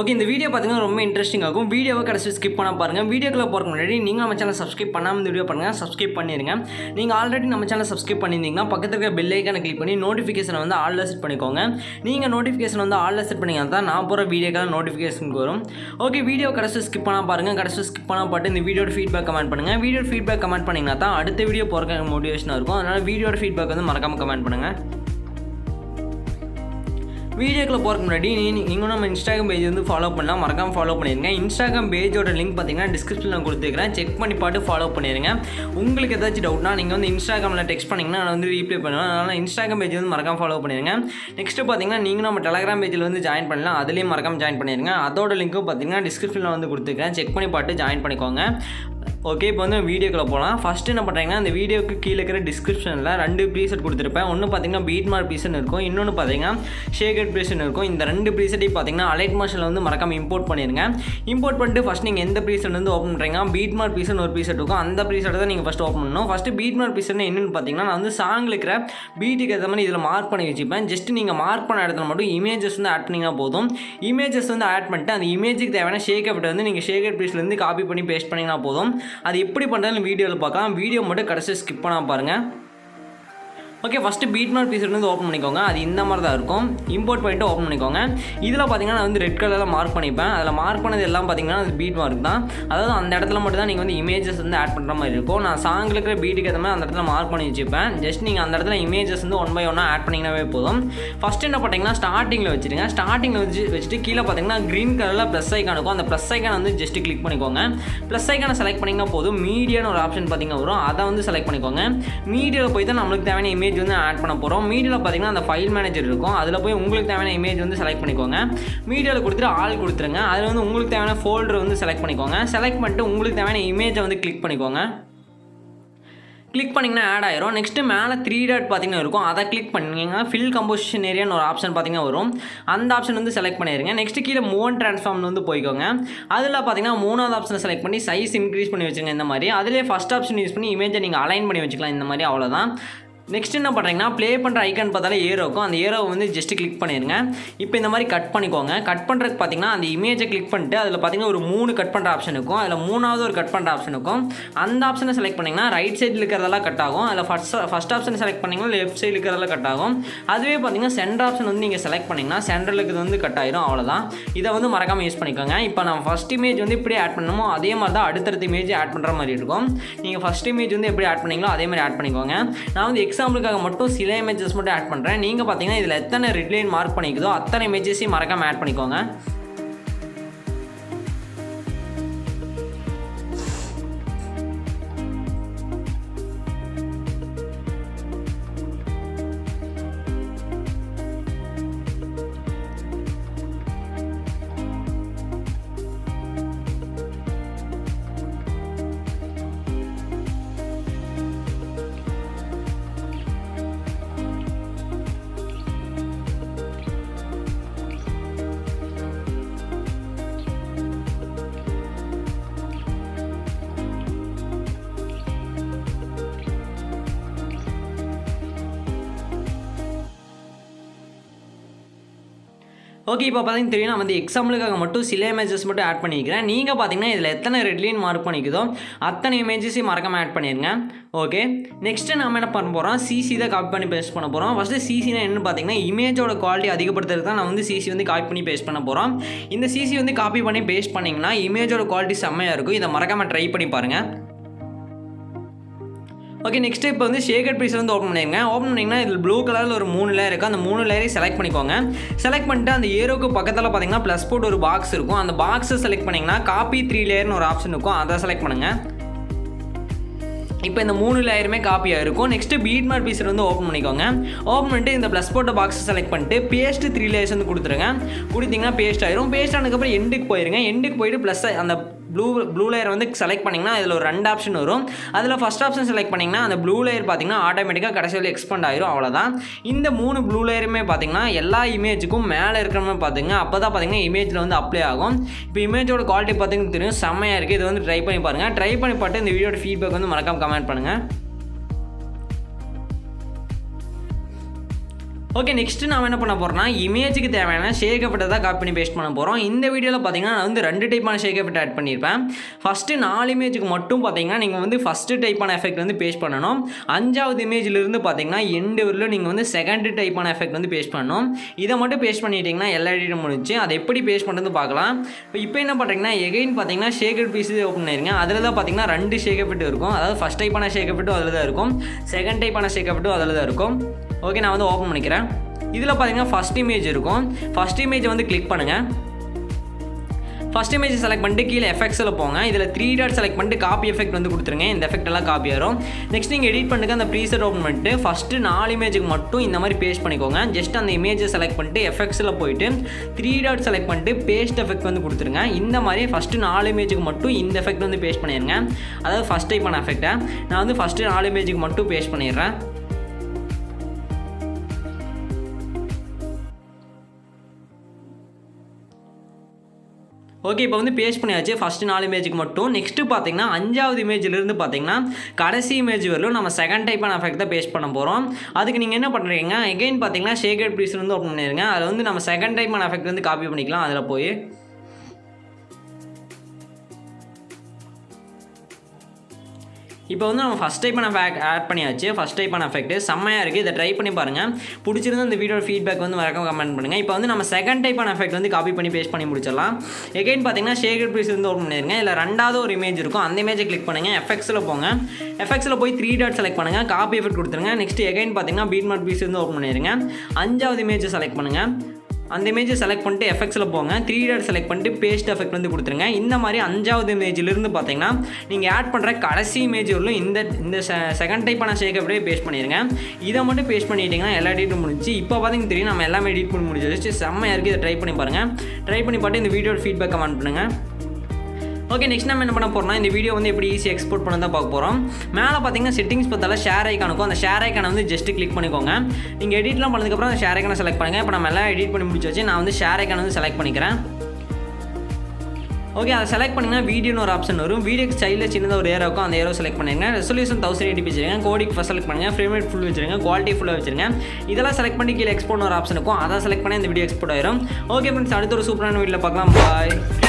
Okay, இந்த video பார்த்தீங்கன்னா ரொம்ப இன்ட்ரெஸ்டிங்காக இருக்கும். வீடியோவை கடைசி ஸ்கிப் பண்ண பாருங்கள். வீடியோக்குள்ளே போகிறதுக்கு முன்னாடி நீங்கள் நம்ம சேனல் சப்ஸ்கிரைப் பண்ணாமல் இந்த வீடியோ பாருங்கள், சப்ஸ்கிரைப் பண்ணிடுங்க. நீங்கள் ஆல்ரெடி நம்ம சேனல் சப்ஸ்கிரைப் பண்ணியிருந்தீங்கன்னா பக்கத்தில் இருக்க பெல் ஐக்கானை கிளிக் பண்ணி நோட்டிஃபிகேஷனை வந்து ஆல்ல செட் பண்ணிக்கோங்க. நீங்கள் நோட்டிஃபிகேஷன் வந்து ஆல்ல செட் பண்ணிங்கன்னா தான் நான் போகிற வீடியோக்கான நோட்டிஃபிகேஷனுக்கு வரும். ஓகே, வீடியோ கடைசி ஸ்கிப் பண்ணால் பாருங்கள். கடைசி ஸ்கிப் பண்ணால் பாட்டு இந்த வீடியோட ஃபீட்பேக் கமெண்ட் பண்ணுங்கள். வீடியோ ஃபீட்பேக் கமெண்ட் பண்ணிங்கன்னா தான் அடுத்த வீடியோ போகிறதுக்கு மோட்டிவேஷனாக இருக்கும். அதனால் வீடியோட ஃபீட்பேக் வந்து மறக்காமல் கமெண்ட் பண்ணுங்கள். வீடியோக்குள்ள போகிறதுக்கு முன்னாடி நீங்கள் நம்ம இன்ஸ்டாகிராம் பேஜ் வந்து ஃபாலோ பண்ணலாம், மறக்காமல் ஃபாலோ பண்ணிடுங்க. இன்ஸ்டாகிராம் பேஜோட லிங்க் பார்த்தீங்கன்னா டிஸ்கிரிப்ஷனில் நான் கொடுத்துருக்கிறேன், செக் பண்ணி பார்த்து ஃபாலோ பண்ணிடுங்க. உங்களுக்கு ஏதாச்சும் டவுட்னா நீங்கள் வந்து இன்ஸ்டாகிராமில் டெக்ஸ்ட் பண்ணிங்கன்னா நான் வந்து ரீப்ளை பண்ணுவேன். அதனால் இன்ஸ்டாகிராம் பேஜ் வந்து மறக்காமல் ஃபாலோ பண்ணிடுங்க. நெக்ஸ்ட்டு பார்த்தீங்கன்னா நீங்கள் நம்ம டெலகிராம் பேஜில் வந்து ஜாயின் பண்ணலாம், அதுலேயும் மறக்காமல் ஜாயின் பண்ணிடுங்க. அதோட லிங்க்கும் பார்த்தீங்கன்னா டிஸ்கிரிப்ஷனில் வந்து கொடுத்துருக்கேன், செக் பண்ணி பார்த்து ஜாயின் பண்ணிக்கோங்க. ஓகே, இப்போ வந்து வீடியோக்குள்ளே போகலாம். ஃபஸ்ட்டு என்ன பண்ணுறீங்கன்னா இந்த வீடியோக்கு கீழே இருக்கிற டிஸ்கிரிப்ஷனில் 2 ப்ரீசெட் கொடுத்துருப்பேன். ஒன்று பார்த்தீங்கன்னா பீட் மார்க் ப்ரீசெட் இருக்கும், இன்னொன்று பார்த்தீங்கன்னா ஷேகட் ப்ரீசெட் இருக்கும். இந்த 2 ப்ரீசெட்டையும் பார்த்தீங்கன்னா அலைட் மார்ஷனில் வந்து மறக்காமல் இம்போர்ட் பண்ணிடுங்க. இம்போர்ட் பண்ணிட்டு ஃபஸ்ட் நீங்கள் எந்த ப்ரீசெட் வந்து ஓப்பன் பண்ணுறீங்க, பீட் மார்க் ப்ரீசெட் ஒரு ப்ரீசெட் இருக்கும், அந்த ப்ரீசெட்டை தான் நீங்கள் ஃபஸ்ட்டு ஓப்பன் பண்ணணும். ஃபஸ்ட்டு பீட் மார்க் ப்ரீசெட் என்னென்னு பார்த்தீங்கன்னா நான் வந்து சாங்கில் இருக்கிற பீட்டுக்கு ஏற்ற மாதிரி இதில் மார்க் பண்ணி வச்சுப்பேன். ஜஸ்ட் நீங்கள் மார்க் பண்ண இடத்துல மட்டும் இமேஜஸ் வந்து ஆட் பண்ணிங்கன்னா போதும். இமேஜஸ் வந்து ஆட் பண்ணிட்டு அந்த இமேஜுக்கு தேவையான ஷேக் எஃபெக்ட் வந்து நீங்கள் ஷேகட் ப்ரீஸ்லேருந்து காப்பி பண்ணி பேஸ்ட் பண்ணிங்கன்னா போதும். அது எப்படி பண்ணுறது வீடியோவில் பார்க்கலாம். வீடியோ மட்டும் கடைசி ஸ்கிப் பண்ணாம பாருங்கள். ஓகே, ஃபஸ்ட்டு பீட் மார்க் பீஸ் வந்து ஓப்பன் பண்ணிக்கோங்க. அது இந்த மாதிரி தான் இருக்கும். இம்போர்ட் பண்ணிட்டு ஓப்பன் பண்ணிக்கோங்க. இதில் பார்த்தீங்கன்னா நான் வந்து ரெட் கலரில் மார்க் பண்ணிப்பேன். அதில் மார்க் பண்ணது எல்லாம் பார்த்தீங்கன்னா அது பீட் மார்க் தான். அதாவது அந்த இடத்துல மட்டும் தான் நீங்கள் வந்து இமேஜஸ் வந்து ஆட் பண்ணுற மாதிரி இருக்கும். நான் சாங்கில் இருக்கிற பீட்டுக்கு ஏற்ற மாதிரி அந்த இடத்துல மார்க் பண்ணி வச்சுப்பேன். ஜஸ்ட் நீங்கள் அந்த இடத்துல இமேஜஸ் வந்து 1 by 1 ஆட் பண்ணிங்கனாவே போதும். ஃபஸ்ட்டு என்ன பார்த்தீங்கன்னா ஸ்டார்டிங்கில் வச்சுருங்க. ஸ்டார்டிங்கில் வச்சுட்டு கீழே பார்த்தீங்கன்னா க்ரீன் கலரில் ப்ளஸ் ஐக்கான் இருக்கும். அந்த ப்ளஸ் ஐக்கான் வந்து ஜஸ்ட் கிளிக் பண்ணிக்கோங்க. ப்ளஸ் ஐக்கானை செலக்ட் பண்ணிங்கன்னா போதும். மீடியான்னு ஒரு ஆப்ஷன் பார்த்தீங்கன்னா வரும், அதை வந்து செலக்ட் பண்ணிக்கோங்க. மீடியாவில் போய் தான் நம்மளுக்கு தேவையான இமேஜ் வந்து ஆட் பண்ண போகிறோம். மீடியாவில் பார்த்தீங்கன்னா அந்த ஃபைல் மேனேஜர் இருக்கும், அதில் போய் உங்களுக்கு தேவையான இமேஜ் வந்து செலக்ட் பண்ணிக்கோங்க. மீடியாவில் கொடுத்துட்டு ஆல் கொடுத்துருங்க. அதில் வந்து உங்களுக்கு தேவையான ஃபோல்டர் வந்து செலக்ட் பண்ணிக்கோங்க. செலக்ட் பண்ணிட்டு உங்களுக்கு தேவையான இமேஜை வந்து கிளிக் பண்ணிக்கோங்க. கிளிக் பண்ணிங்கன்னா ஆட் ஆயிரும். நெக்ஸ்ட்டு மேலே 3 டாட் பார்த்தீங்கன்னா இருக்கும், அதை கிளிக் பண்ணிங்கன்னா ஃபில் கம்போசிஷன் ஏரியான்னு ஒரு ஆப்ஷன் பார்த்தீங்கன்னா வரும். அந்த ஆப்ஷன் வந்து செலக்ட் பண்ணிடுங்க. நெக்ஸ்ட்டு கீழே மூவ் அண்ட் ட்ரான்ஸ்ஃபார்ம் வந்து போய்க்கோங்க. அதில் பார்த்தீங்கன்னா 3வது ஆப்ஷனை செலக்ட் பண்ணி சைஸ் இன்க்ரீஸ் பண்ணி வச்சுங்க. இந்த மாதிரி அதிலே ஃபஸ்ட் ஆப்ஷன் யூஸ் பண்ணி இமேஜை நீங்கள் அலைன் பண்ணி வச்சுக்கலாம். இந்த மாதிரி அவ்வளோதான். நெக்ஸ்ட் என்ன பண்ணுறீங்கன்னா ப்ளே பண்ணுற ஐக்கான் பார்த்தாலே ஏரோ இருக்கும், அந்த ஏரோவை வந்து ஜஸ்ட் கிளிக் பண்ணிடுங்க. இப்போ இந்த மாதிரி கட் பண்ணிக்கோங்க. கட் பண்ணுறதுக்கு பார்த்தீங்கன்னா அந்த இமேஜை கிளிக் பண்ணிட்டு அதில் பார்த்தீங்கன்னா ஒரு 3 கட் பண்ணுற ஆப்ஷன் இருக்கும். அதில் 3வது ஒரு கட் பண்ணுற ஆப்ஷன் இருக்கும். அந்த ஆப்ஷனை செலக்ட் பண்ணிங்கன்னா ரைட் சைடில் இருக்கிறதெல்லாம் கட் ஆகும். அதில் ஃபஸ்ட் ஆப்ஷன் செலக்ட் பண்ணிங்கன்னா லெஃப்ட் சைடில் இருக்கிறதெல்லாம் கட் ஆகும். அதுவே பார்த்தீங்கன்னா சென்டர் ஆப்ஷன் வந்து நீங்கள் செலக்ட் பண்ணிங்கன்னா சென்டரில் இருக்கிறது வந்து கட் ஆயிரும். அவ்வளோதான். இதை வந்து மறக்காமல் யூஸ் பண்ணிக்கோங்க. இப்போ நம்ம ஃபஸ்ட் இமேஜ் வந்து இப்படி ஆட் பண்ணணுமோ அதே மாதிரி தான் அடுத்தடுத்த இமேஜ் ஆட் பண்ணுற மாதிரி இருக்கும். நீங்கள் ஃபஸ்ட் இமேஜ் வந்து எப்படி ஆட் பண்ணீங்களோ அதே மாதிரி ஆட் பண்ணிக்கோங்க. நான் வந்து எக்ஸாம்பிளுக்காக மட்டும் சில இமேஜஸ் மட்டும் ஆட் பண்ணுறேன். நீங்கள் பார்த்தீங்கன்னா இதில் எத்தனை ரெட் லைன் மார்க் பண்ணிக்குதோ அத்தனை இமேஜஸையும் மறக்காமல் ஆட் பண்ணிக்கோங்க. ஓகே, இப்போ பார்த்தீங்கன்னா தெரியும் நான் வந்து எக்ஸாம்பிளுக்காக மட்டும் சில இமேஜஸ் மட்டும் ஆட் பண்ணிக்கிறேன். நீங்கள் பார்த்தீங்கன்னா இதில் எத்தனை ரெட் லைன் மார்க் பண்ணிக்குதோ அத்தனை இமேஜஸையும் மறக்காமல் ஆட் பண்ணிடுங்க. ஓகே, நெக்ஸ்ட்டு நம்ம என்ன பண்ண போகிறோம், சிசி தான் காப்பி பண்ணி பேஸ்ட் பண்ண போகிறோம். ஃபஸ்ட்டு சிசினா என்னன்னு பார்த்தீங்கன்னா இமேஜோட குவாலிட்டி அதிகப்படுத்துறதுக்கு தான் நான் வந்து சிசி வந்து காப்பி பண்ணி பேஸ்ட் பண்ண போகிறோம். இந்த சிசி வந்து காப்பி பண்ணி பேஸ்ட் பண்ணிங்கன்னா இமேஜோட குவாலிட்டி செம்மையாக இருக்கும். இதை மறக்காமல் ட்ரை பண்ணி பாருங்கள். ஓகே, நெக்ஸ்ட்டு இப்போ வந்து ஷேகட் ப்ரீஸ் வந்து ஓப்பன் பண்ணிடுங்க. ஓப்பன் பண்ணிங்கன்னா இதில் ப்ளூ கலரில் ஒரு 3 லேயர் இருக்குது. அந்த 3 லேயரையும் செலக்ட் பண்ணிக்கோங்க. செலக்ட் பண்ணிட்டு அந்த ஏரோக்கு பக்கத்தில் பார்த்தீங்கன்னா ப்ளஸ் போட்டு ஒரு பாக்ஸ் இருக்கும். அந்த பாக்ஸை செலக்ட் பண்ணிங்கன்னா காப்பி 3 லேயர்னு ஒரு ஆப்ஷன் இருக்கும், அதை செலக்ட் பண்ணுங்கள். இப்போ இந்த 3 லேயருமே காப்பியாக இருக்கும். நெக்ஸ்ட்டு பீட் மார்க் பீஸ் வந்து ஓப்பன் பண்ணிக்கோங்க. ஓப்பன் பண்ணிட்டு இந்த ப்ளஸ் போட்ட பாக்ஸை செலக்ட் பண்ணிட்டு பேஸ்ட் 3 லேயர்ஸ் வந்து கொடுத்துருங்க. கொடுத்தீங்கன்னா பேஸ்ட் ஆயிரும். பேஸ்ட் ஆனதுக்கப்புறம் எண்டுக்கு போயிருங்க. எண்டுக்கு போயிட்டு ப்ளஸ் அந்த ப்ளூ லேயர் வந்து செலக்ட் பண்ணிங்கன்னா இதில் ஒரு 2 ஆப்ஷன் வரும். அதில் ஃபஸ்ட் ஆப்ஷன் செலக்ட் பண்ணிங்கன்னா அந்த ப்ளூ லேயர் பார்த்தீங்கன்னா ஆட்டோமேட்டிக்காக கடைசியில் எக்ஸ்பெண்ட் ஆயிரும். அவ்வளோதான். இந்த 3 ப்ளூ லேயருமே பார்த்தீங்கன்னா எல்லா இமேஜுக்கும் மேலே இருக்கிற மாதிரி பார்த்துங்க. அப்போ தான் பார்த்தீங்கன்னா இமேஜில் வந்து அப்ளை ஆகும். இப்போ இமேஜோட குவாலிட்டி பார்த்தீங்கன்னா தெரியும், செம்மையாக இருக்குது. இது வந்து ட்ரை பண்ணி பாருங்கள். ட்ரை பண்ணி பார்த்து இந்த வீடியோட ஃபீட்பேக் வந்து மறக்காமல் கமெண்ட் பண்ணுங்கள். ஓகே, நெக்ஸ்ட்டு நான் என்ன பண்ண போகிறேன்னா இமேஜுக்கு தேவையான ஷேக் எஃபெக்ட்டை தான் காப்பி பண்ணி பேஸ்ட் பண்ண போகிறோம். இந்த வீடியோவில் பார்த்தீங்கன்னா நான் வந்து 2 டைப்பான ஷேக் எஃபெக்ட் ஆட் பண்ணியிருப்பேன். ஃபஸ்ட்டு 4 இமேஜுக்கு மட்டும் பார்த்தீங்கன்னா நீங்கள் வந்து ஃபஸ்ட்டு டைப்பான எஃபெக்ட் வந்து பேஸ்ட் பண்ணணும். 5வது இமேஜிலிருந்து பார்த்தீங்கன்னா எண்டு வரலும் நீங்கள் வந்து செகண்ட் டைப்பான எஃபெக்ட் வந்து பேஸ்ட் பண்ணணும். இதை மட்டும் பேஸ்ட் பண்ணிட்டீங்கன்னா எல்லா எடிட்டும் முடிஞ்சு. அதை எப்படி பேஸ்ட் பண்ணுறது பார்க்கலாம். இப்போ என்ன பண்ணுறீங்கன்னா எகைன் பார்த்தீங்கன்னா ஷேக்கட் பீஸ் ஓப்பன் பண்ணிருங்க. அதில் தான் பார்த்தீங்கன்னா 2 ஷேக் எஃபெக்ட் இருக்கும். அதாவது ஃபஸ்ட் டைப்பான ஷேக் எஃபெக்ட்டும் அதில் தான் இருக்கும், செகண்ட் டைப்பான ஷேக் எஃபெக்ட்டும் அதில் தான் இருக்கும். ஓகே, நான் வந்து ஓப்பன் பண்ணிக்கிறேன். இதில் பார்த்தீங்கன்னா ஃபஸ்ட் இமேஜ் இருக்கும். ஃபஸ்ட் இமேஜை வந்து கிளிக் பண்ணுங்கள். ஃபஸ்ட் இமேஜ் செலக்ட் பண்ணிட்டு கீழே எஃபெக்ட்ஸில் போங்க. இதில் 3 டாட் செலக்ட் பண்ணிட்டு காப்பி எஃபெக்ட் வந்து கொடுத்துருங்க. இந்த எஃபெக்ட் எல்லாம் காப்பி ஆகும். நெக்ஸ்ட் நீங்கள் எடிட் பண்ணுங்க. அந்த ப்ரீசெட் ஓப்பன் பண்ணிட்டு ஃபஸ்ட்டு 4 இமேஜுக்கு மட்டும் இந்த மாதிரி பேஸ்ட் பண்ணிக்கோங்க. ஜஸ்ட் அந்த இமேஜை செலக்ட் பண்ணிட்டு எஃபெக்ட்ஸில் போயிட்டு 3 டாட் செலக்ட் பண்ணிட்டு பேஸ்ட் எஃபெக்ட் வந்து கொடுத்துருங்க. இந்த மாதிரி ஃபஸ்ட்டு 4 இமேஜுக்கு மட்டும் இந்த எஃபெக்ட் வந்து பேஸ்ட் பண்ணிடுங்க. அதாவது ஃபஸ்ட் டைப்பான எஃபெக்ட்டை நான் வந்து ஃபஸ்ட்டு 4 இமேஜுக்கு மட்டும் பேஸ்ட் பண்ணிடுறேன். ஓகே, இப்போ வந்து பேஸ்ட் பண்ணியாச்சு ஃபஸ்ட்டு 4 இமேஜுக்கு மட்டும். நெக்ஸ்ட்டு பார்த்தீங்கன்னா 5வது இமேஜிலிருந்து பார்த்தீங்கன்னா கடைசி இமேஜ் வரலும் நம்ம செகண்ட் டைப்பான எஃபெக்ட் தான் பேஸ்ட் பண்ண போகிறோம். அதுக்கு நீங்கள் என்ன பண்ணுறீங்க, எகைன் பார்த்தீங்கன்னா ஷேக்கட் ப்ளீஸ் வந்து ஓப்பன் பண்ணிடுங்க. அதில் வந்து நம்ம செகண்ட் டைப்பான எஃபெக்ட் வந்து காப்பி பண்ணிக்கலாம். அதில் போய் இப்போ வந்து நம்ம ஃபஸ்ட் டைப்பான ஆட் பண்ணியாச்சு. ஃபஸ்ட் டைப்பான எஃபெக்ட் செம்மையாக இருக்குது. இதை ட்ரை பண்ணி பாருங்கள். பிடிச்சிருந்தா இந்த வீடியோட ஃபீட்பேக் வந்து மறக்காம கமெண்ட் பண்ணுங்கள். இப்போ வந்து நம்ம செகண்ட் டைப்பான எஃபெக்ட் வந்து காப்பி பண்ணி பேஸ்ட் பண்ணி முடிச்சிடலாம். எகைன் பார்த்தீங்கன்னா ஷேக்கட் ப்ளீஸ் வந்து ஓப்பன் பண்ணிடுங்க. இல்லை 2வது ஒரு இமேஜ் இருக்கும். அந்த இமேஜை கிளிக் பண்ணுங்கள். எஃபெக்ட்ஸில் போங்க. எஃபெக்ட்ஸில் போய் 3 டாட் செலக்ட் பண்ணுங்கள். காப்பி எஃபெக்ட் கொடுத்துருங்க. நெக்ஸ்ட் எகைன் பார்த்தீங்கன்னா பீட் மார்க் ப்ளீஸ் வந்து ஓப்பன் பண்ணிடுங்க. 5வது இமேஜை செலக்ட் பண்ணுங்கள். அந்த இமேஜை செலக்ட் பண்ணிட்டு எஃபெக்ட்ஸில் போங்க. 3 டாட் செலக்ட் பண்ணிட்டு பேஸ்ட் எஃபெக்ட் வந்து கொடுத்துருங்க. இந்த மாதிரி 5வது இமேஜிலிருந்து பார்த்தீங்கன்னா நீங்கள் ஆட் பண்ணுற கடைசி இமேஜ் வரலும் இந்த செகண்ட் டைப்பான ஷேக் அப்படியே பேஸ்ட் பண்ணிடுங்க. இதை மட்டும் பேஸ்ட் பண்ணிட்டீங்கன்னா எல்லா எடிட்டும் முடிஞ்சு. இப்போ பார்த்தீங்கன்னா தெரியும் நம்ம எல்லாமே எடிட் பண்ணி முடிஞ்சிருச்சு. செம்மையாக இருக்குது. இதை ட்ரை பண்ணி பாருங்கள். ட்ரை பண்ணி பார்த்து இந்த வீடியோட ஃபீட்பேக் கமெண்ட் பண்ணுங்கள். ஓகே, நெக்ஸ்ட் நம்ம என்ன பண்ண போகிறோம்னா இந்த வீடியோ வந்து எப்படி ஈஸி எக்ஸ்போர்ட் பண்ண தான் பார்க்க போகிறோம். மேலே பார்த்தீங்கன்னா செட்டிங்ஸ் பார்த்தால ஷேர் ஐக்கானுக்கும். அந்த ஷேர் ஐக்கானை வந்து ஜஸ்ட் கிளிக் பண்ணிக்கோங்க. நீங்கள் எடிட்லாம் பண்ணதுக்கப்புறம் அந்த ஷேர் ஐக்கானை செலக்ட் பண்ணுங்கள். இப்போ நம்ம எல்லாம் எடிட் பண்ணி முடிச்சு நான் வந்து ஷேர் ஐக்கானை வந்து செலக்ட் பண்ணிக்கிறேன். ஓகே, அதை செலக்ட் பண்ணிங்கன்னா வீடியோன்னு ஒரு ஆப்ஷன் வரும். வீடியோக்கு ஸ்டைலில் சின்னதாக ஒரு ஏரோ இருக்கும். அந்த ஏரோ செலக்ட் பண்ணிடுங்க. ரெசல்யூஷன் 1080 வச்சுருங்க. கோடிக்கு ஃபஸ்ட் செலக்ட் பண்ணுங்கள். ஃப்ரேம் ரேட் ஃபுல் வச்சுருங்க. குவாலிட்டி ஃபுல்லாக வச்சுருங்க. இதெல்லாம் செலக்ட் பண்ணி கீழே எக்ஸ்போர்ட் ஒரு ஆப்ஷன் இருக்கும். அதை செலக்ட் பண்ணி இந்த வீடியோ எக்ஸ்போர்ட் ஆயிரும். ஓகே ஃப்ரெண்ட்ஸ், அடுத்த ஒரு சூப்பரான வீடியோவில் பார்க்கலாம். பாய்.